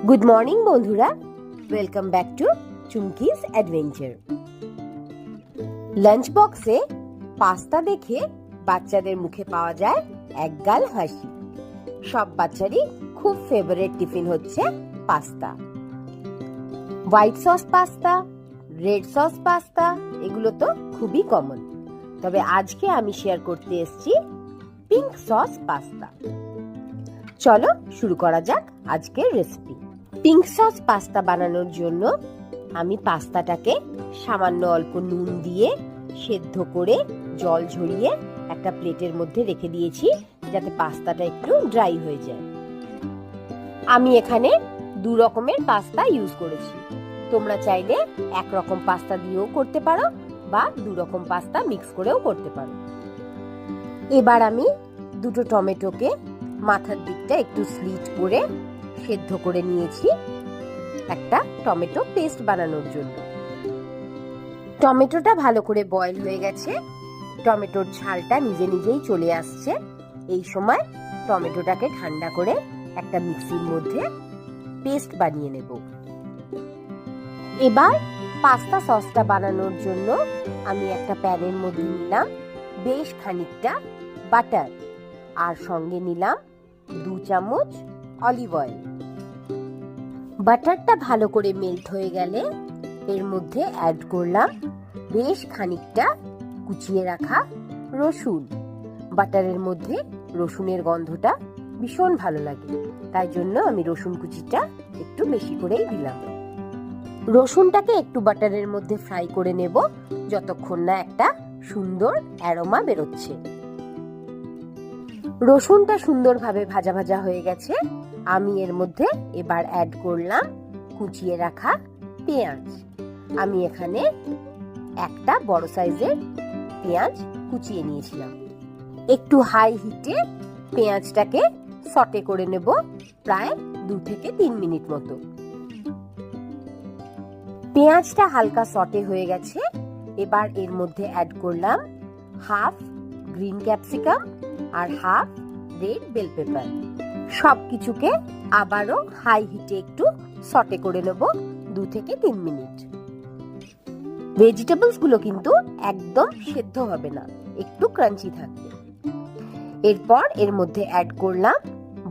Good morning বন্ধুরা, welcome back to Chumki's adventure. Lunch বক্সে pasta দেখে বাচ্চাদের মুখে পাওয়া যায় একগাল হাসি। সব বাচ্চারই খুব ফেভারিট টিফিন হচ্ছে pasta. White sauce pasta, red sauce pasta এগুলো তো খুবই কমন, তবে আজকে আমি শেয়ার করতে এসেছি পিঙ্ক সস পাস্তা। চলো শুরু করা যাক আজকের রেসিপি। পিঙ্ক সস পাস্তা বানানোর জন্য আমি পাস্তাটাকে সামান্য অল্প নুন দিয়ে সেদ্ধ করে জল ঝরিয়ে একটা প্লেটের মধ্যে রেখে দিয়েছি, যাতে পাস্তাটা একটু ড্রাই হয়ে যায়। আমি এখানে দু রকমের পাস্তা ইউজ করেছি। তোমরা চাইলে একরকম পাস্তা দিয়েও করতে পারো বা দু রকম পাস্তা মিক্স করেও করতে পারো। এবার আমি দুটো টমেটোকে মাথার দিকটা একটু স্লিট করে সেদ্ধ করে নিয়েছি একটা টমেটো পেস্ট বানানোর জন্য। টমেটোটা ভালো করে বয়েল হয়ে গেছে, টমেটোর ঝালটা নিজে নিজেই চলে আসছে। এই সময় টমেটোটাকে ঠান্ডা করে একটা মিক্সির মধ্যে পেস্ট বানিয়ে নেব। এবার পাস্তা সসটা বানানোর জন্য আমি একটা প্যানের মধ্যে নিলাম বেশ খানিকটা বাটার, আর সঙ্গে নিলাম 2 চামচ অলিভ অয়েল। বাটারটা ভালো করে মেল্ট হয়ে গেলে এর মধ্যে অ্যাড করলাম বেশ খানিকটা কুচিয়ে রাখা রসুন। বাটারের মধ্যে রসুনের গন্ধটা ভীষণ ভালো লাগে, তাই জন্য আমি রসুন কুচিটা একটু বেশি করেই দিলাম। রসুনটাকে একটু বাটারের মধ্যে ফ্রাই করে নেব যতক্ষণ না একটা সুন্দর অ্যারোমা বেরোচ্ছে। রসুনটা সুন্দরভাবে ভাজা ভাজা হয়ে গেছে। আমি এর মধ্যে এবার অ্যাড করলাম কুচিয়ে রাখা পেঁয়াজ। আমি এখানে একটা বড় সাইজের পেঁয়াজ কুচিয়ে নিয়েছিলাম। একটু হাই হিটে পেঁয়াজটাকে সটে করে নেব প্রায় 2 থেকে 3 মিনিট মতো। পেঁয়াজটা হালকা সটে হয়ে গেছে। এবার এর মধ্যে অ্যাড করলাম হাফ গ্রিন ক্যাপসিকাম আর হাফ রেড বেল পেপার। সবকিছুকে আবারও হাই হিটে একটু সটে করে নেব 2 থেকে 3 মিনিট। ভেজিটেবলস গুলো কিন্তু একদম সেদ্ধ হবে না, একটু ক্রাঞ্চি থাকবে। এরপর এর মধ্যে অ্যাড করলাম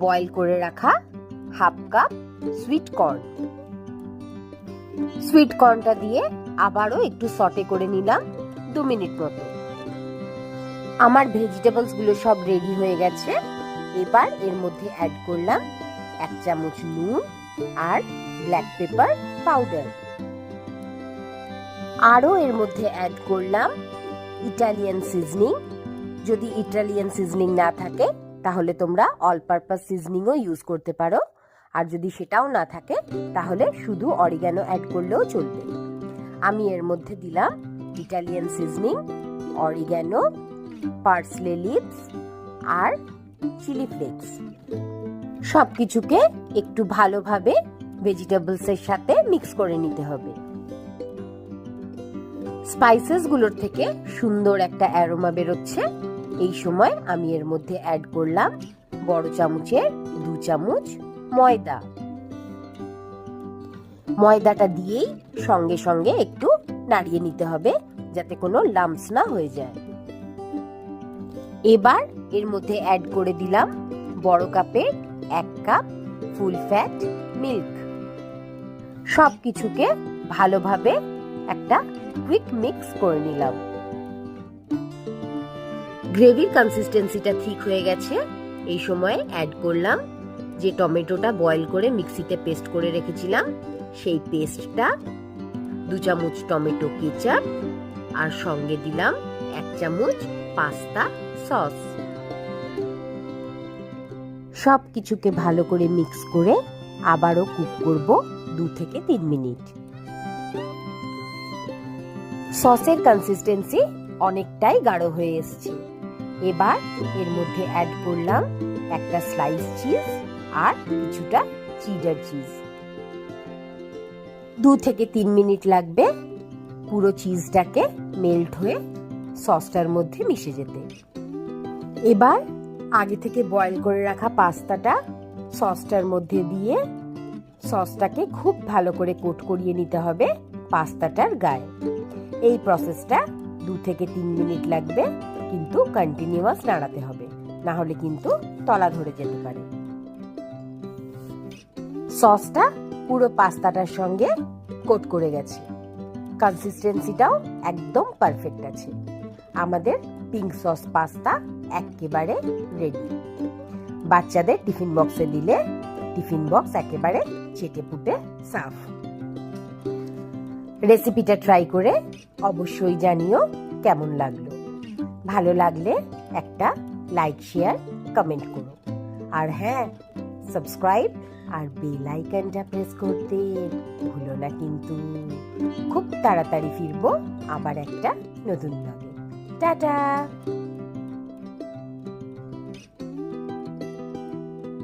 বয়েল করে রাখা half cup sweet corn. Sweet কর্নটা দিয়ে আবারও একটু সটে করে নিলাম 2 মিনিট মতো। আমার ভেজিটেবলস গুলো সব রেডি হয়ে গেছে। এবার এর মধ্যে অ্যাড করলাম 1 চামচ নুন আর ব্ল্যাক পেপার পাউডার। আরও এর মধ্যে অ্যাড করলাম ইটালিয়ান সিজনিং। যদি ইটালিয়ান সিজনিং না থাকে তাহলে তোমরা অল পারপাস সিজনিংও ইউজ করতে পারো, আর যদি সেটাও না থাকে তাহলে শুধু অরিগানো অ্যাড করলেও চলবে। আমি এর মধ্যে দিলাম Italian seasoning, oregano, parsley leaves আর চিলি ফ্লেক্স। সবকিছুকে একটু ভালোভাবে ভেজিটেবলস এর সাথে মিক্স করে নিতে হবে। স্পাইসেস গুলোর থেকে সুন্দর একটা অ্যারোমা বেরোচ্ছে। এই সময় আমি এর মধ্যে অ্যাড করলাম বড় চামচের 2 চামচ ময়দা। ময়দাটা দিয়েই সঙ্গে সঙ্গে একটু নাড়িয়ে নিতে হবে যাতে কোনো লাম্পস না হয়ে যায়। এবার এর মধ্যে অ্যাড করে দিলাম বড় কাপের 1 কাপ ফুল ফ্যাট মিল্ক। সবকিছুকে ভালোভাবে একটা কুইক মিক্স করে নিলাম। গ্রেভির কনসিস্টেন্সিটা ঠিক হয়ে গেছে। এই সময় অ্যাড করলাম যে টমেটোটা বয়েল করে মিক্সিতে পেস্ট করে রেখেছিলাম সেই পেস্টটা, 2 চামচ টমেটো কেচাপ, আর সঙ্গে দিলাম 1 চামচ পাস্তা সস। সবকিছুকে ভালো করে মিক্স করে আবারও কুক করব 2 থেকে 3 মিনিট। সসের কনসিস্টেন্সি অনেকটাই গাঢ় হয়ে এসেছে। এবার এর মধ্যে অ্যাড করলাম একটা স্লাইস চিজ আর কিছুটা চিডার চিজ। 2 থেকে 3 মিনিট লাগবে পুরো চিজটাকে মেল্ট হয়ে সসটার মধ্যে মিশে যেতে। এবার আগে থেকে বয়েল করে রাখা পাস্তাটা সসটার মধ্যে দিয়ে সসটাকে খুব ভালো করে কোট করিয়ে নিতে হবে পাস্তাটার গায়ে। এই প্রসেসটা 2 থেকে 3 মিনিট লাগবে, কিন্তু কন্টিনিউয়াস নাড়াতে হবে, না হলে কিন্তু তলা ধরে যেতে পারে। সসটা পুরো পাস্তাটার সঙ্গে কোট করে গেছে, কনসিস্টেন্সিটাও একদম পারফেক্ট আছে। আমাদের পিঙ্ক সস পাস্তা একেবারে রেডি। বাচ্চাদের টিফিন বক্সে দিলে টিফিন বক্স একেবারে চেটে পুটে সাফ। রেসিপিটা ট্রাই করে অবশ্যই জানিও কেমন লাগলো। ভালো লাগলে একটা লাইক, শেয়ার, কমেন্ট করো। আর হ্যাঁ, সাবস্ক্রাইব আর বেল আইকনটা প্রেস করতে ভুলো না কিন্তু। খুব তাড়াতাড়ি ফিরবো আবার একটা নতুন ব্লগে। টাটা।